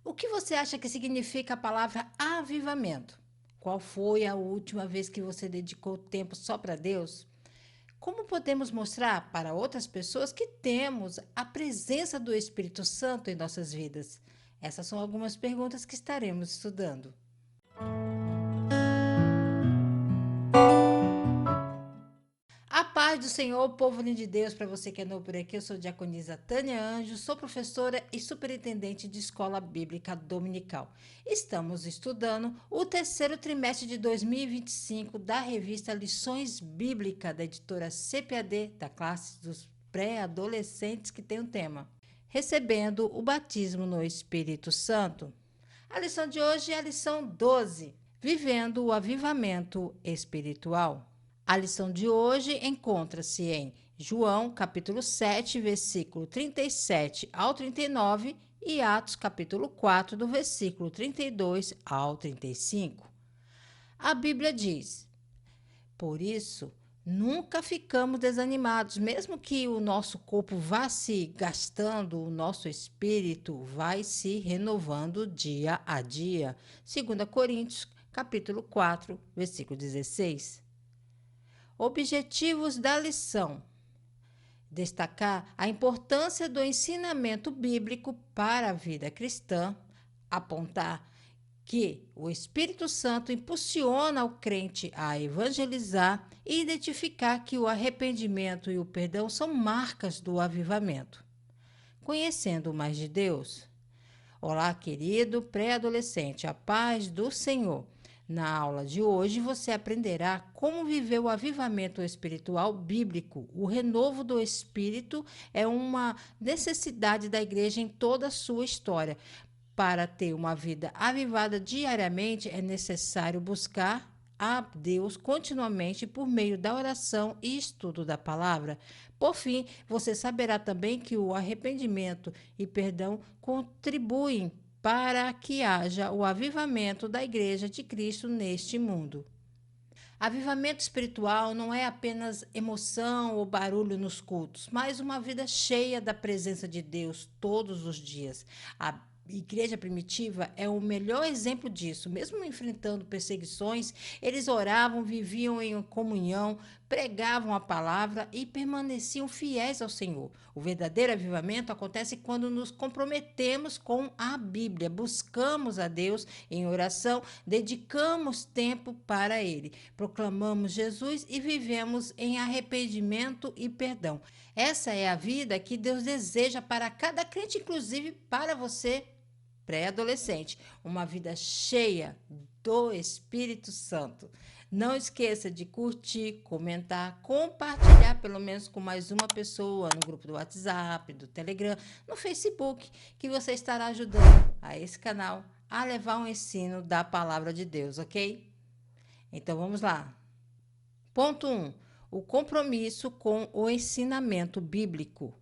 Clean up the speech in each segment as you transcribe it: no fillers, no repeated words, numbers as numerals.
O que você acha que significa a palavra avivamento? Qual foi a última vez que você dedicou tempo só para Deus? Como podemos mostrar para outras pessoas que temos a presença do Espírito Santo em nossas vidas? Essas são algumas perguntas que estaremos estudando. A paz do Senhor, povo lindo de Deus, para você que é novo por aqui, eu sou diaconisa Tânia Anjos, sou professora e superintendente de escola bíblica dominical. Estamos estudando o terceiro trimestre de 2025 da revista Lições Bíblicas da editora CPAD, da classe dos pré-adolescentes, que tem um tema: Recebendo o batismo no Espírito Santo. A lição de hoje é a lição 12, Vivendo o avivamento espiritual. A lição de hoje encontra-se em João, capítulo 7, versículo 37 ao 39 e Atos, capítulo 4, do versículo 32 ao 35. A Bíblia diz: Por isso, nunca ficamos desanimados, mesmo que o nosso corpo vá se gastando, o nosso espírito vai se renovando dia a dia. 2 Coríntios, capítulo 4, versículo 16. Objetivos da lição: destacar a importância do ensinamento bíblico para a vida cristã, apontar que o Espírito Santo impulsiona o crente a evangelizar e identificar que o arrependimento e o perdão são marcas do avivamento. Conhecendo mais de Deus. Olá, querido pré-adolescente, a paz do Senhor. Na aula de hoje você aprenderá como viver o avivamento espiritual bíblico. O renovo do espírito é uma necessidade da igreja em toda a sua história. Para ter uma vida avivada diariamente, é necessário buscar a Deus continuamente por meio da oração e estudo da palavra. Por fim, você saberá também que o arrependimento e perdão contribuem para que haja o avivamento da Igreja de Cristo neste mundo. Avivamento espiritual não é apenas emoção ou barulho nos cultos, mas uma vida cheia da presença de Deus todos os dias. A igreja primitiva é o melhor exemplo disso. Mesmo enfrentando perseguições, eles oravam, viviam em comunhão, pregavam a palavra e permaneciam fiéis ao Senhor. O verdadeiro avivamento acontece quando nos comprometemos com a Bíblia, buscamos a Deus em oração, dedicamos tempo para Ele, proclamamos Jesus e vivemos em arrependimento e perdão. Essa é a vida que Deus deseja para cada crente, inclusive para você, pré-adolescente, uma vida cheia do Espírito Santo. Não esqueça de curtir, comentar, compartilhar pelo menos com mais uma pessoa no grupo do WhatsApp, do Telegram, no Facebook, que você estará ajudando a esse canal a levar um ensino da palavra de Deus, ok? Então vamos lá. Ponto 1. O compromisso com o ensinamento bíblico.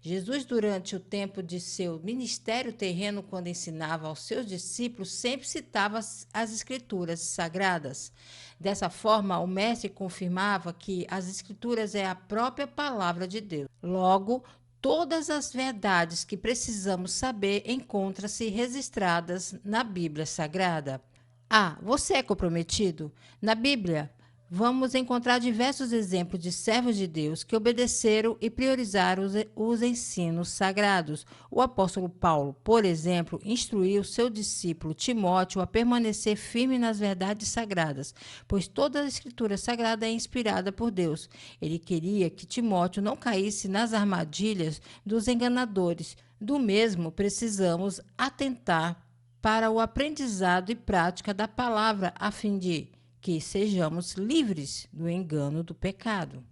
Jesus, durante o tempo de seu ministério terreno, quando ensinava aos seus discípulos, sempre citava as Escrituras sagradas. Dessa forma, o mestre confirmava que as Escrituras é a própria palavra de Deus. Logo, todas as verdades que precisamos saber encontram-se registradas na Bíblia Sagrada. Você é comprometido? Na Bíblia, vamos encontrar diversos exemplos de servos de Deus que obedeceram e priorizaram os ensinos sagrados. O apóstolo Paulo, por exemplo, instruiu seu discípulo Timóteo a permanecer firme nas verdades sagradas, pois toda a escritura sagrada é inspirada por Deus. Ele queria que Timóteo não caísse nas armadilhas dos enganadores. Do mesmo, precisamos atentar para o aprendizado e prática da palavra, a fim de que sejamos livres do engano do pecado.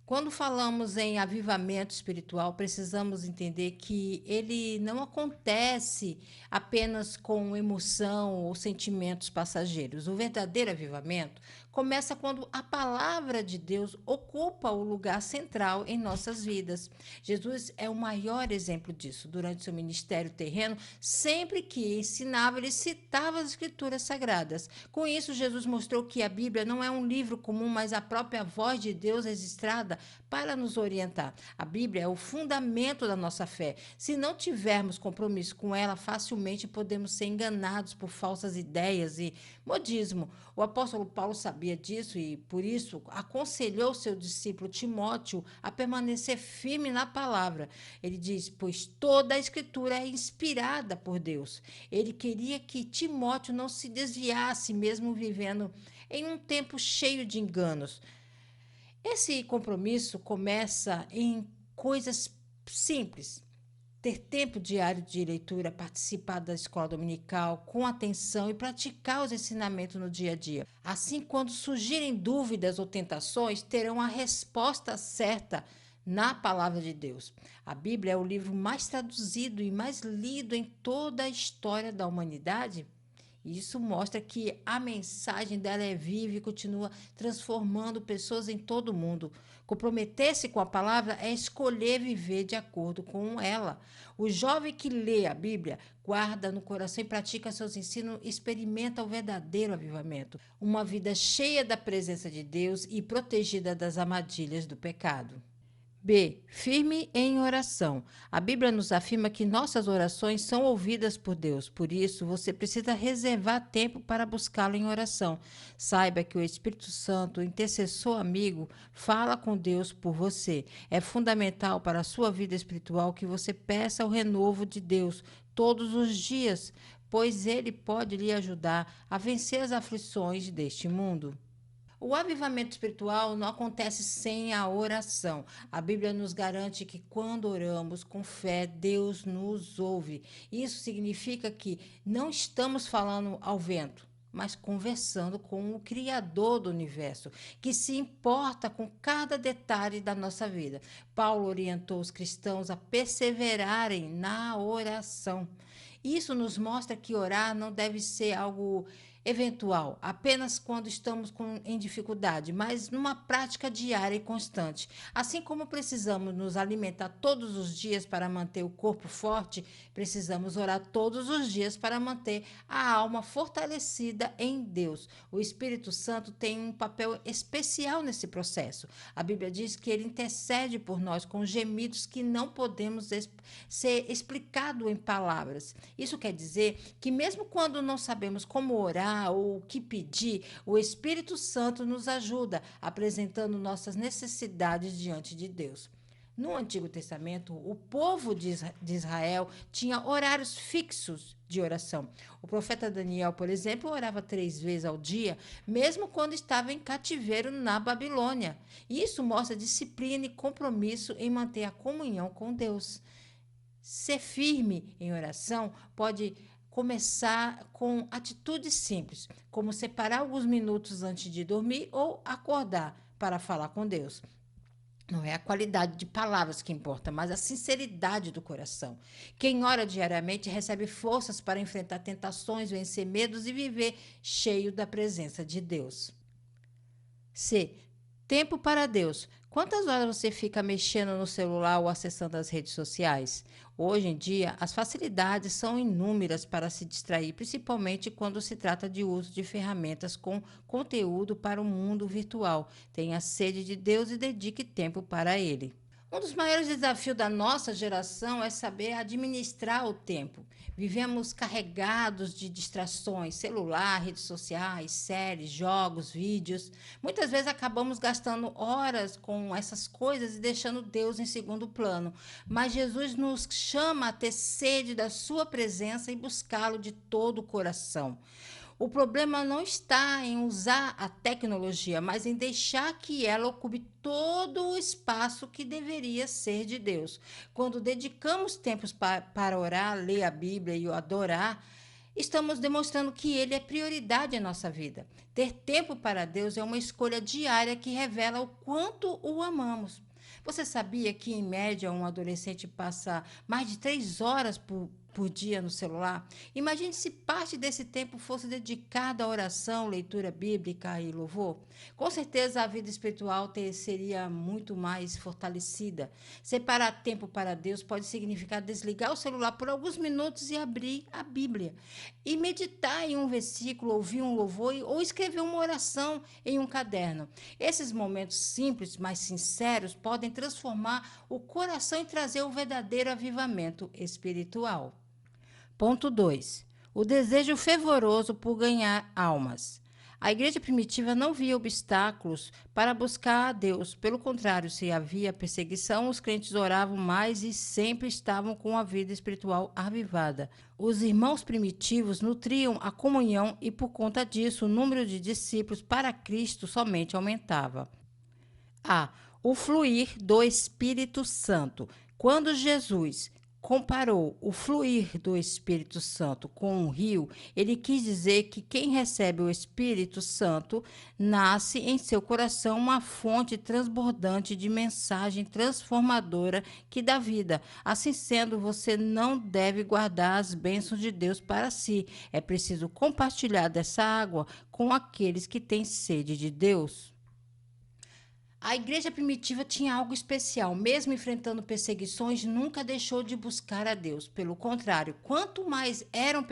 Quando falamos em avivamento espiritual, precisamos entender que ele não acontece apenas com emoção ou sentimentos passageiros. O verdadeiro avivamento começa quando a palavra de Deus ocupa o lugar central em nossas vidas. Jesus é o maior exemplo disso. Durante seu ministério terreno, sempre que ensinava, ele citava as Escrituras Sagradas. Com isso, Jesus mostrou que a Bíblia não é um livro comum, mas a própria voz de Deus registrada para nos orientar. A Bíblia é o fundamento da nossa fé. Se não tivermos compromisso com ela, facilmente podemos ser enganados por falsas ideias e modismo. O apóstolo Paulo sabia disso e, por isso, aconselhou seu discípulo Timóteo a permanecer firme na palavra. Ele diz: pois toda a Escritura é inspirada por Deus. Ele queria que Timóteo não se desviasse, mesmo vivendo em um tempo cheio de enganos. Esse compromisso começa em coisas simples. Ter tempo diário de leitura, participar da escola dominical com atenção e praticar os ensinamentos no dia a dia. Assim, quando surgirem dúvidas ou tentações, terão a resposta certa na palavra de Deus. A Bíblia é o livro mais traduzido e mais lido em toda a história da humanidade. Isso mostra que a mensagem dela é viva e continua transformando pessoas em todo o mundo. Comprometer-se com a palavra é escolher viver de acordo com ela. O jovem que lê a Bíblia, guarda no coração e pratica seus ensinos, experimenta o verdadeiro avivamento. Uma vida cheia da presença de Deus e protegida das armadilhas do pecado. B. Firme em oração. A Bíblia nos afirma que nossas orações são ouvidas por Deus. Por isso, você precisa reservar tempo para buscá-lo em oração. Saiba que o Espírito Santo, o intercessor amigo, fala com Deus por você. É fundamental para a sua vida espiritual que você peça o renovo de Deus todos os dias, pois ele pode lhe ajudar a vencer as aflições deste mundo. O avivamento espiritual não acontece sem a oração. A Bíblia nos garante que quando oramos com fé, Deus nos ouve. Isso significa que não estamos falando ao vento, mas conversando com o Criador do universo, que se importa com cada detalhe da nossa vida. Paulo orientou os cristãos a perseverarem na oração. Isso nos mostra que orar não deve ser algo eventual, apenas quando estamos em dificuldade, mas numa prática diária e constante. Assim como precisamos nos alimentar todos os dias para manter o corpo forte, precisamos orar todos os dias para manter a alma fortalecida em Deus. O Espírito Santo tem um papel especial nesse processo. A Bíblia diz que ele intercede por nós com gemidos que não podemos ser explicado em palavras. Isso quer dizer que mesmo quando não sabemos como orar ou o que pedir, o Espírito Santo nos ajuda, apresentando nossas necessidades diante de Deus. No Antigo Testamento, o povo de Israel tinha horários fixos de oração. O profeta Daniel, por exemplo, orava 3 vezes ao dia, mesmo quando estava em cativeiro na Babilônia. Isso mostra disciplina e compromisso em manter a comunhão com Deus. Ser firme em oração pode começar com atitudes simples, como separar alguns minutos antes de dormir ou acordar para falar com Deus. Não é a qualidade de palavras que importa, mas a sinceridade do coração. Quem ora diariamente recebe forças para enfrentar tentações, vencer medos e viver cheio da presença de Deus. C. Tempo para Deus. Quantas horas você fica mexendo no celular ou acessando as redes sociais? Hoje em dia, as facilidades são inúmeras para se distrair, principalmente quando se trata de uso de ferramentas com conteúdo para o mundo virtual. Tenha sede de Deus e dedique tempo para Ele. Um dos maiores desafios da nossa geração é saber administrar o tempo. Vivemos carregados de distrações, celular, redes sociais, séries, jogos, vídeos. Muitas vezes acabamos gastando horas com essas coisas e deixando Deus em segundo plano. Mas Jesus nos chama a ter sede da sua presença e buscá-lo de todo o coração. O problema não está em usar a tecnologia, mas em deixar que ela ocupe todo o espaço que deveria ser de Deus. Quando dedicamos tempos para orar, ler a Bíblia e o adorar, estamos demonstrando que Ele é prioridade em nossa vida. Ter tempo para Deus é uma escolha diária que revela o quanto o amamos. Você sabia que, em média, um adolescente passa mais de 3 horas por dia no celular? Imagine se parte desse tempo fosse dedicado à oração, leitura bíblica e louvor. Com certeza a vida espiritual seria muito mais fortalecida. Separar tempo para Deus pode significar desligar o celular por alguns minutos e abrir a Bíblia. E meditar em um versículo, ouvir um louvor ou escrever uma oração em um caderno. Esses momentos simples, mas sinceros, podem transformar o coração e trazer o verdadeiro avivamento espiritual. Ponto 2. O desejo fervoroso por ganhar almas. A igreja primitiva não via obstáculos para buscar a Deus. Pelo contrário, se havia perseguição, os crentes oravam mais e sempre estavam com a vida espiritual avivada. Os irmãos primitivos nutriam a comunhão e, por conta disso, o número de discípulos para Cristo somente aumentava. A. O fluir do Espírito Santo. Quando Jesus comparou o fluir do Espírito Santo com um rio, ele quis dizer que quem recebe o Espírito Santo nasce em seu coração uma fonte transbordante de mensagem transformadora que dá vida. Assim sendo, você não deve guardar as bênçãos de Deus para si. É preciso compartilhar dessa água com aqueles que têm sede de Deus. A igreja primitiva tinha algo especial. Mesmo enfrentando perseguições, nunca deixou de buscar a Deus. Pelo contrário, quanto mais eram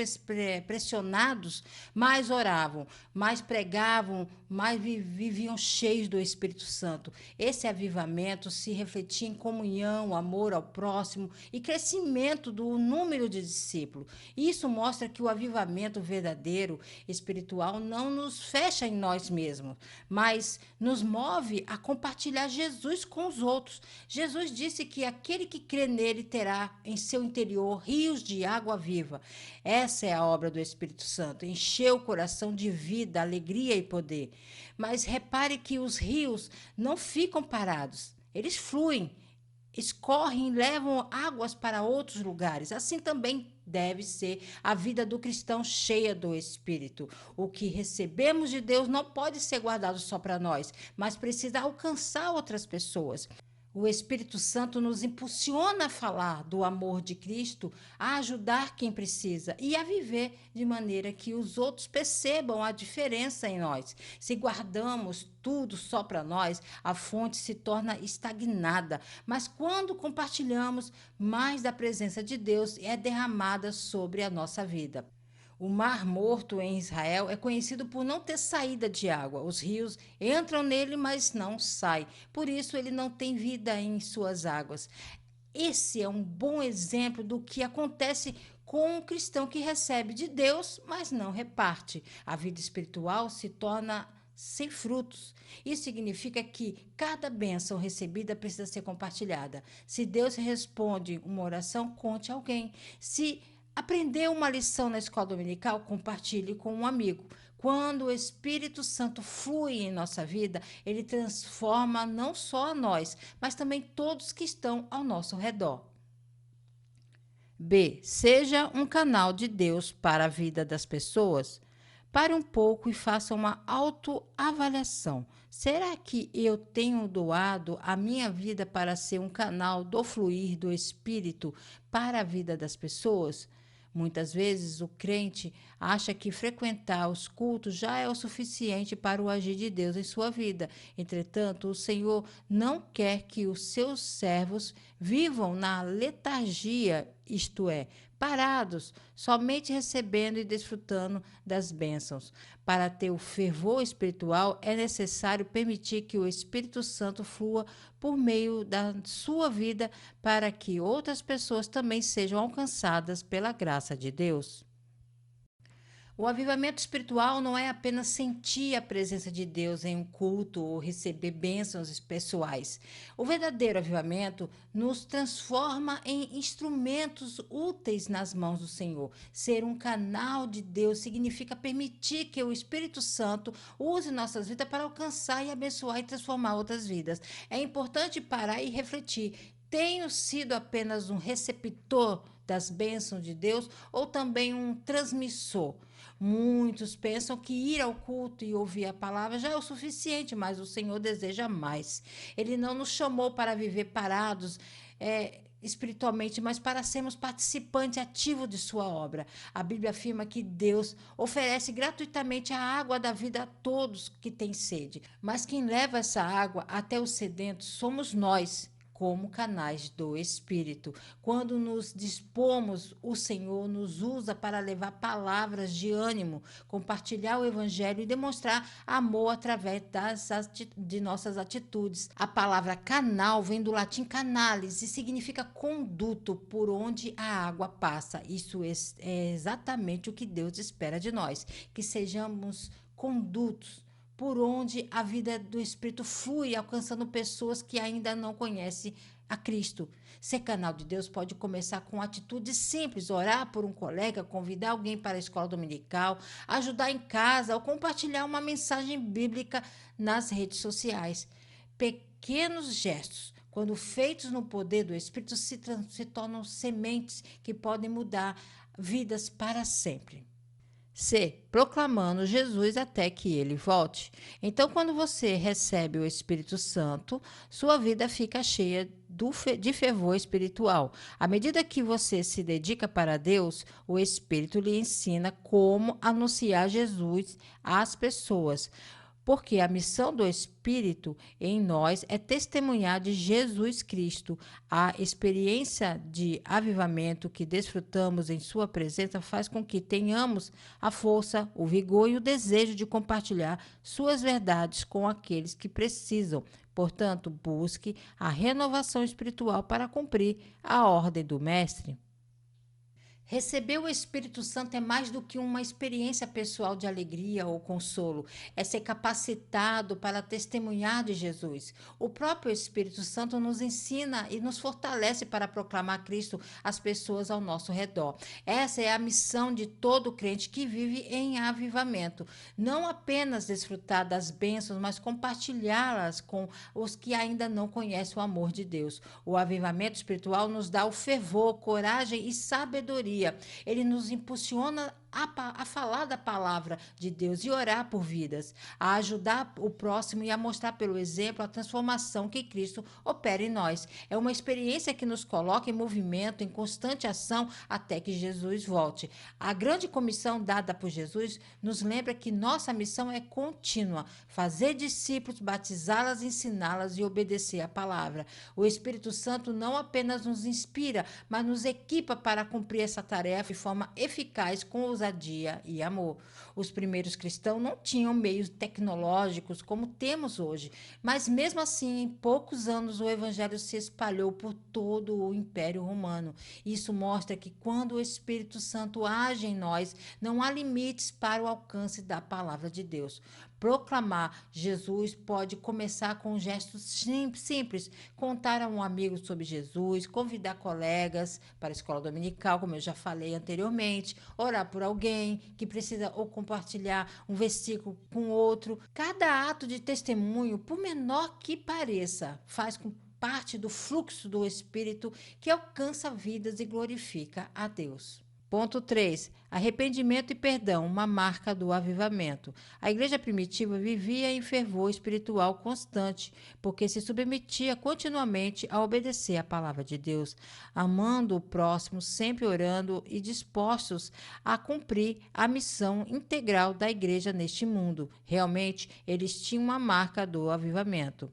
pressionados, mais oravam, mais pregavam, mais viviam cheios do Espírito Santo. Esse avivamento se refletia em comunhão, amor ao próximo e crescimento do número de discípulos. Isso mostra que o avivamento verdadeiro espiritual não nos fecha em nós mesmos, mas nos move a compartilhar Jesus com os outros. Jesus disse que aquele que crê nele terá em seu interior rios de água viva. Essa é a obra do Espírito Santo, encher o coração de vida, alegria e poder. Mas repare que os rios não ficam parados, eles fluem, escorrem e levam águas para outros lugares. Assim também deve ser a vida do cristão cheia do Espírito. O que recebemos de Deus não pode ser guardado só para nós, mas precisa alcançar outras pessoas. O Espírito Santo nos impulsiona a falar do amor de Cristo, a ajudar quem precisa e a viver de maneira que os outros percebam a diferença em nós. Se guardamos tudo só para nós, a fonte se torna estagnada. Mas quando compartilhamos, mais da presença de Deus é derramada sobre a nossa vida. O Mar Morto em Israel é conhecido por não ter saída de água. Os rios entram nele, mas não saem. Por isso, ele não tem vida em suas águas. Esse é um bom exemplo do que acontece com um cristão que recebe de Deus, mas não reparte. A vida espiritual se torna sem frutos. Isso significa que cada bênção recebida precisa ser compartilhada. Se Deus responde uma oração, conte a alguém. Se aprendeu uma lição na escola dominical, compartilhe com um amigo. Quando o Espírito Santo flui em nossa vida, ele transforma não só a nós, mas também todos que estão ao nosso redor. B. Seja um canal de Deus para a vida das pessoas. Pare um pouco e faça uma autoavaliação. Será que eu tenho doado a minha vida para ser um canal do fluir do Espírito para a vida das pessoas? Muitas vezes o crente acha que frequentar os cultos já é o suficiente para o agir de Deus em sua vida. Entretanto, o Senhor não quer que os seus servos vivam na letargia, isto é, parados, somente recebendo e desfrutando das bênçãos. Para ter o fervor espiritual, é necessário permitir que o Espírito Santo flua por meio da sua vida para que outras pessoas também sejam alcançadas pela graça de Deus. O avivamento espiritual não é apenas sentir a presença de Deus em um culto ou receber bênçãos pessoais. O verdadeiro avivamento nos transforma em instrumentos úteis nas mãos do Senhor. Ser um canal de Deus significa permitir que o Espírito Santo use nossas vidas para alcançar e abençoar e transformar outras vidas. É importante parar e refletir. Tenho sido apenas um receptor das bênçãos de Deus ou também um transmissor? Muitos pensam que ir ao culto e ouvir a palavra já é o suficiente, mas o Senhor deseja mais. Ele não nos chamou para viver parados, espiritualmente, mas para sermos participantes ativos de sua obra. A Bíblia afirma que Deus oferece gratuitamente a água da vida a todos que têm sede, mas quem leva essa água até os sedentos somos nós, como canais do Espírito. Quando nos dispomos, o Senhor nos usa para levar palavras de ânimo, compartilhar o Evangelho e demonstrar amor através de nossas atitudes. A palavra canal vem do latim canalis e significa conduto por onde a água passa. Isso é exatamente o que Deus espera de nós, que sejamos condutos por onde a vida do Espírito flui, alcançando pessoas que ainda não conhecem a Cristo. Ser canal de Deus pode começar com atitudes simples, orar por um colega, convidar alguém para a escola dominical, ajudar em casa ou compartilhar uma mensagem bíblica nas redes sociais. Pequenos gestos, quando feitos no poder do Espírito, se tornam sementes que podem mudar vidas para sempre. C. Proclamando Jesus até que ele volte. Então, quando você recebe o Espírito Santo, sua vida fica cheia de fervor espiritual. À medida que você se dedica para Deus, o Espírito lhe ensina como anunciar Jesus às pessoas. Porque a missão do Espírito em nós é testemunhar de Jesus Cristo. A experiência de avivamento que desfrutamos em sua presença faz com que tenhamos a força, o vigor e o desejo de compartilhar suas verdades com aqueles que precisam. Portanto, busque a renovação espiritual para cumprir a ordem do Mestre. Receber o Espírito Santo é mais do que uma experiência pessoal de alegria ou consolo. É ser capacitado para testemunhar de Jesus. O próprio Espírito Santo nos ensina e nos fortalece para proclamar Cristo às pessoas ao nosso redor. Essa é a missão de todo crente que vive em avivamento. Não apenas desfrutar das bênçãos, mas compartilhá-las com os que ainda não conhecem o amor de Deus. O avivamento espiritual nos dá o fervor, coragem e sabedoria. Ele nos impulsiona a falar da palavra de Deus e orar por vidas, a ajudar o próximo e a mostrar pelo exemplo a transformação que Cristo opera em nós. É uma experiência que nos coloca em movimento, em constante ação até que Jesus volte. A grande comissão dada por Jesus nos lembra que nossa missão é contínua: fazer discípulos, batizá-las, ensiná-las e obedecer a palavra. O Espírito Santo não apenas nos inspira, mas nos equipa para cumprir essa tarefa de forma eficaz, com ousadia e amor. Os primeiros cristãos não tinham meios tecnológicos como temos hoje, mas mesmo assim, em poucos anos, o evangelho se espalhou por todo o Império Romano. Isso mostra que quando o Espírito Santo age em nós, não há limites para o alcance da palavra de Deus. Proclamar Jesus pode começar com gestos simples, contar a um amigo sobre Jesus, convidar colegas para a escola dominical, como eu já falei anteriormente, orar por alguém que precisa ou compartilhar um versículo com outro. Cada ato de testemunho, por menor que pareça, faz com parte do fluxo do Espírito que alcança vidas e glorifica a Deus. Ponto 3. Arrependimento e perdão, uma marca do avivamento. A igreja primitiva vivia em fervor espiritual constante, porque se submetia continuamente a obedecer à palavra de Deus, amando o próximo, sempre orando e dispostos a cumprir a missão integral da igreja neste mundo. Realmente, eles tinham uma marca do avivamento.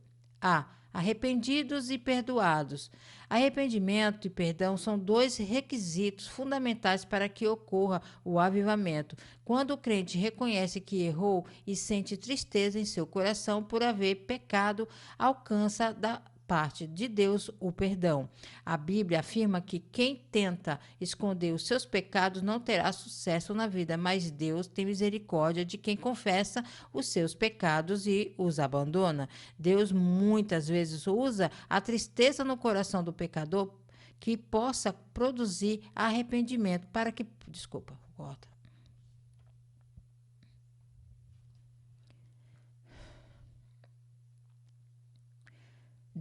Arrependidos e perdoados. Arrependimento e perdão são dois requisitos fundamentais para que ocorra o avivamento. Quando o crente reconhece que errou e sente tristeza em seu coração por haver pecado, alcança da parte de Deus o perdão. A Bíblia afirma que quem tenta esconder os seus pecados não terá sucesso na vida, mas Deus tem misericórdia de quem confessa os seus pecados e os abandona. Deus muitas vezes usa a tristeza no coração do pecador que possa produzir arrependimento para que... Desculpa, corta.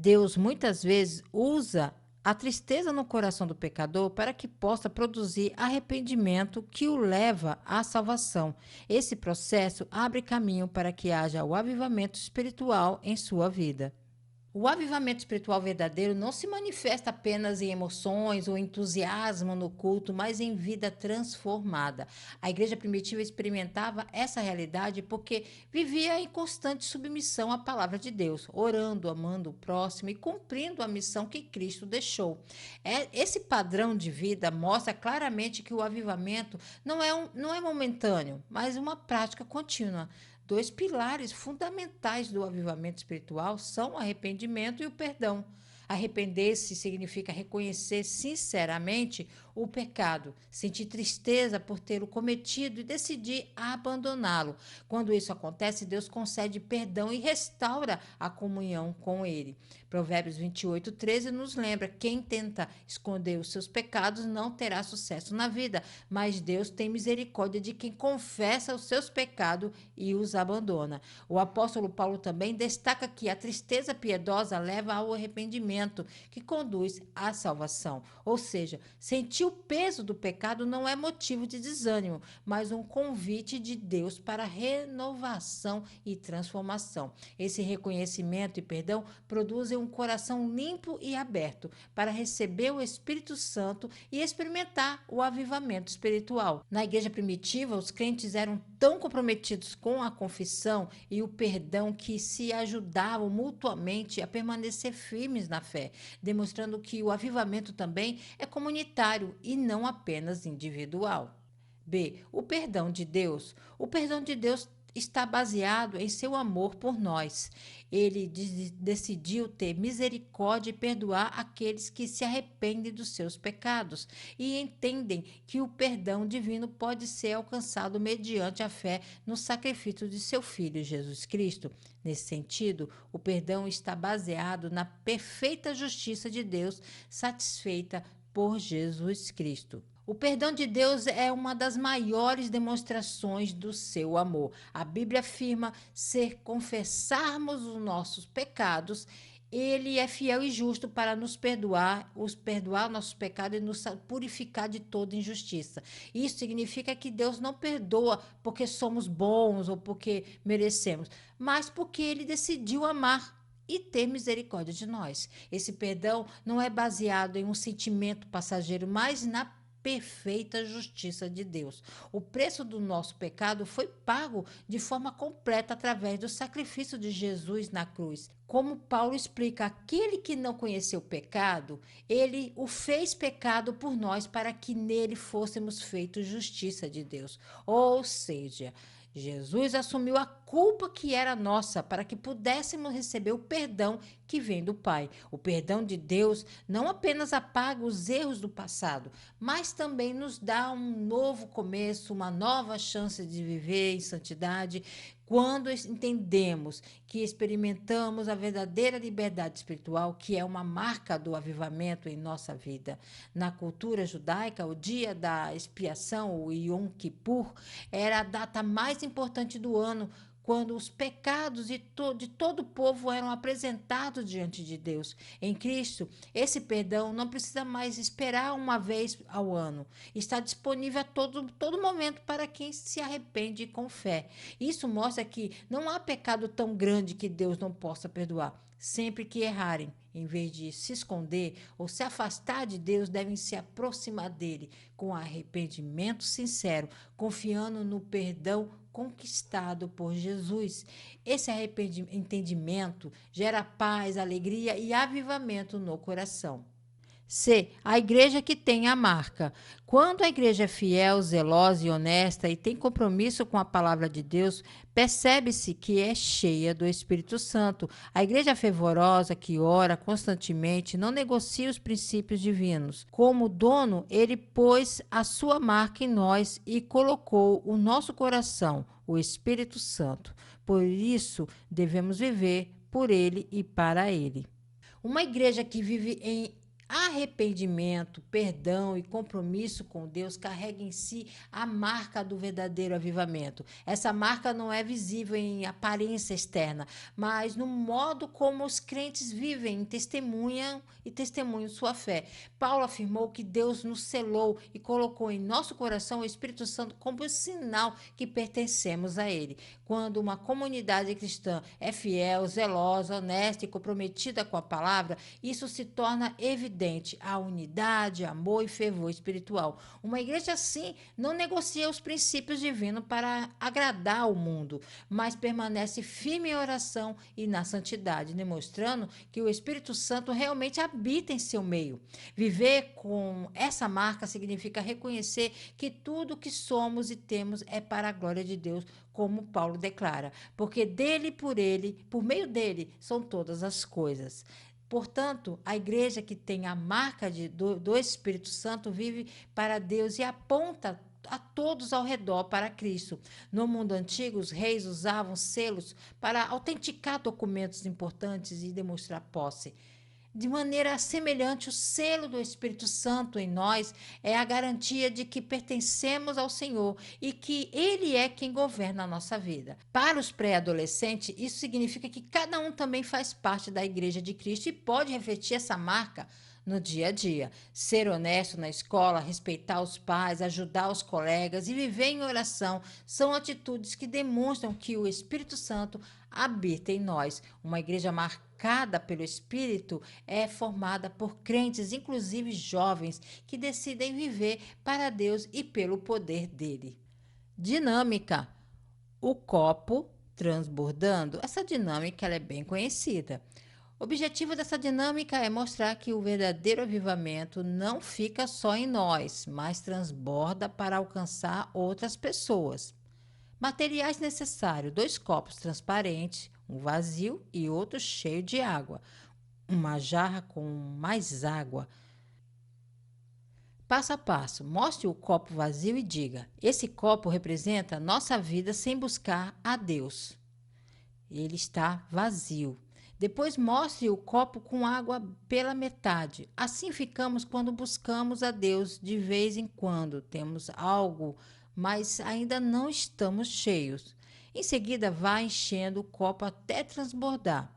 Deus muitas vezes usa a tristeza no coração do pecador para que possa produzir arrependimento que o leva à salvação. Esse processo abre caminho para que haja o avivamento espiritual em sua vida. O avivamento espiritual verdadeiro não se manifesta apenas em emoções ou entusiasmo no culto, mas em vida transformada. A igreja primitiva experimentava essa realidade porque vivia em constante submissão à palavra de Deus, orando, amando o próximo e cumprindo a missão que Cristo deixou. Esse padrão de vida mostra claramente que o avivamento não é momentâneo, mas uma prática contínua. Dois pilares fundamentais do avivamento espiritual são o arrependimento e o perdão. Arrepender-se significa reconhecer sinceramente o pecado, sentir tristeza por tê-lo cometido e decidir abandoná-lo. Quando isso acontece, Deus concede perdão e restaura a comunhão com Ele. Provérbios 28:13 nos lembra: quem tenta esconder os seus pecados não terá sucesso na vida, mas Deus tem misericórdia de quem confessa os seus pecados e os abandona. O apóstolo Paulo também destaca que a tristeza piedosa leva ao arrependimento, que conduz à salvação. Ou seja, sentir o peso do pecado não é motivo de desânimo, mas um convite de Deus para renovação e transformação. Esse reconhecimento e perdão produzem um coração limpo e aberto para receber o Espírito Santo e experimentar o avivamento espiritual. Na igreja primitiva, os crentes eram tão comprometidos com a confissão e o perdão que se ajudavam mutuamente a permanecer firmes na fé, demonstrando que o avivamento também é comunitário e não apenas individual. B. O perdão de Deus. O perdão de Deus está baseado em seu amor por nós. Ele decidiu ter misericórdia e perdoar aqueles que se arrependem dos seus pecados e entendem que o perdão divino pode ser alcançado mediante a fé no sacrifício de seu Filho Jesus Cristo. Nesse sentido, o perdão está baseado na perfeita justiça de Deus, satisfeita por Jesus Cristo. O perdão de Deus é uma das maiores demonstrações do seu amor. A Bíblia afirma ser confessarmos os nossos pecados, ele é fiel e justo para nos perdoar nossos pecados e nos purificar de toda injustiça. Isso significa que Deus não perdoa porque somos bons ou porque merecemos, mas porque ele decidiu amar e ter misericórdia de nós. Esse perdão não é baseado em um sentimento passageiro, mas na perfeita justiça de Deus. O preço do nosso pecado foi pago de forma completa através do sacrifício de Jesus na cruz. Como Paulo explica, aquele que não conheceu o pecado, ele o fez pecado por nós para que nele fôssemos feitos justiça de Deus. Ou seja, Jesus assumiu a culpa que era nossa para que pudéssemos receber o perdão que vem do Pai. O perdão de Deus não apenas apaga os erros do passado, mas também nos dá um novo começo, uma nova chance de viver em santidade. Quando entendemos que experimentamos a verdadeira liberdade espiritual, que é uma marca do avivamento em nossa vida. Na cultura judaica, o dia da expiação, o Yom Kippur, era a data mais importante do ano, quando os pecados de todo o povo eram apresentados diante de Deus. Em Cristo, esse perdão não precisa mais esperar uma vez ao ano. Está disponível a todo momento para quem se arrepende com fé. Isso mostra que não há pecado tão grande que Deus não possa perdoar. Sempre que errarem, em vez de se esconder ou se afastar de Deus, devem se aproximar dele com arrependimento sincero, confiando no perdão conquistado por Jesus. Esse entendimento gera paz, alegria e avivamento no coração. C. A igreja que tem a marca. Quando a igreja é fiel, zelosa e honesta e tem compromisso com a palavra de Deus, percebe-se que é cheia do Espírito Santo. A igreja fervorosa que ora constantemente não negocia os princípios divinos. Como dono, ele pôs a sua marca em nós e colocou o nosso coração, o Espírito Santo. Por isso, devemos viver por ele e para ele. Uma igreja que vive em Arrependimento, perdão e compromisso com Deus carrega em si a marca do verdadeiro avivamento. Essa marca não é visível em aparência externa, mas no modo como os crentes vivem, testemunham sua fé. Paulo afirmou que Deus nos selou e colocou em nosso coração o Espírito Santo como sinal que pertencemos a Ele. Quando uma comunidade cristã é fiel, zelosa, honesta e comprometida com a palavra, isso se torna evidente a unidade, amor e fervor espiritual. Uma igreja assim não negocia os princípios divinos para agradar o mundo, mas permanece firme em oração e na santidade, demonstrando que o Espírito Santo realmente habita em seu meio. Viver com essa marca significa reconhecer que tudo que somos e temos é para a glória de Deus, como Paulo declara, porque dele, por ele, por meio dele, são todas as coisas. Portanto, a igreja que tem a marca do Espírito Santo vive para Deus e aponta a todos ao redor para Cristo. No mundo antigo, os reis usavam selos para autenticar documentos importantes e demonstrar posse. De maneira semelhante, o selo do Espírito Santo em nós é a garantia de que pertencemos ao Senhor e que Ele é quem governa a nossa vida. Para os pré-adolescentes, isso significa que cada um também faz parte da Igreja de Cristo e pode refletir essa marca no dia a dia. Ser honesto na escola, respeitar os pais, ajudar os colegas e viver em oração são atitudes que demonstram que o Espírito Santo habita em nós. Uma igreja marcada pelo Espírito é formada por crentes, inclusive jovens, que decidem viver para Deus e pelo poder dele. Dinâmica. O copo transbordando. Essa dinâmica ela é bem conhecida. O objetivo dessa dinâmica é mostrar que o verdadeiro avivamento não fica só em nós, mas transborda para alcançar outras pessoas. Materiais necessários: 2 copos transparentes, um vazio e outro cheio de água. Uma jarra com mais água. Passo a passo, mostre o copo vazio e diga: esse copo representa nossa vida sem buscar a Deus. Ele está vazio. Depois mostre o copo com água pela metade. Assim ficamos quando buscamos a Deus de vez em quando. Temos algo, mas ainda não estamos cheios. Em seguida, vá enchendo o copo até transbordar.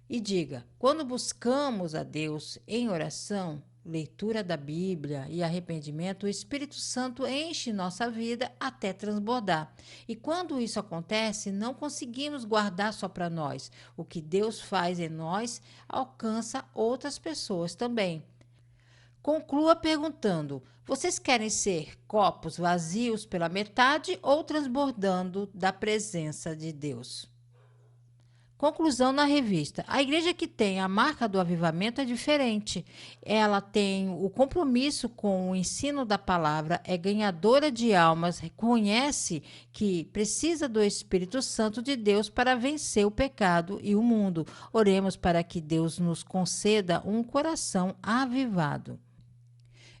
E diga: quando buscamos a Deus em oração, leitura da Bíblia e arrependimento, o Espírito Santo enche nossa vida até transbordar. E quando isso acontece, não conseguimos guardar só para nós. O que Deus faz em nós alcança outras pessoas também. Conclua perguntando: vocês querem ser copos vazios pela metade ou transbordando da presença de Deus? Conclusão na revista. A igreja que tem a marca do avivamento é diferente. Ela tem o compromisso com o ensino da palavra, é ganhadora de almas, reconhece que precisa do Espírito Santo de Deus para vencer o pecado e o mundo. Oremos para que Deus nos conceda um coração avivado.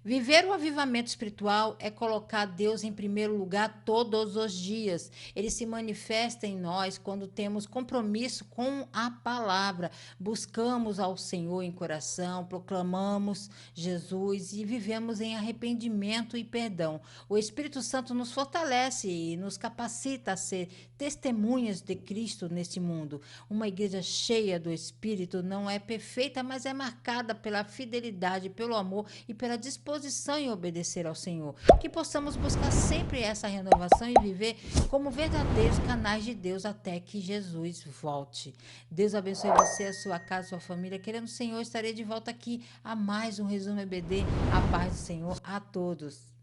Viver o avivamento espiritual é colocar Deus em primeiro lugar todos os dias. Ele se manifesta em nós quando temos compromisso com a palavra, buscamos ao Senhor em coração, proclamamos Jesus e vivemos em arrependimento e perdão. O Espírito Santo nos fortalece e nos capacita a ser testemunhas de Cristo neste mundo. Uma igreja cheia do Espírito não é perfeita, mas é marcada pela fidelidade, pelo amor e pela disposição em obedecer ao Senhor. Que possamos buscar sempre essa renovação e viver como verdadeiros canais de Deus até que Jesus volte. Deus abençoe você, a sua casa, a sua família. Querendo o Senhor, estarei de volta aqui a mais um Resumo EBD. A paz do Senhor a todos.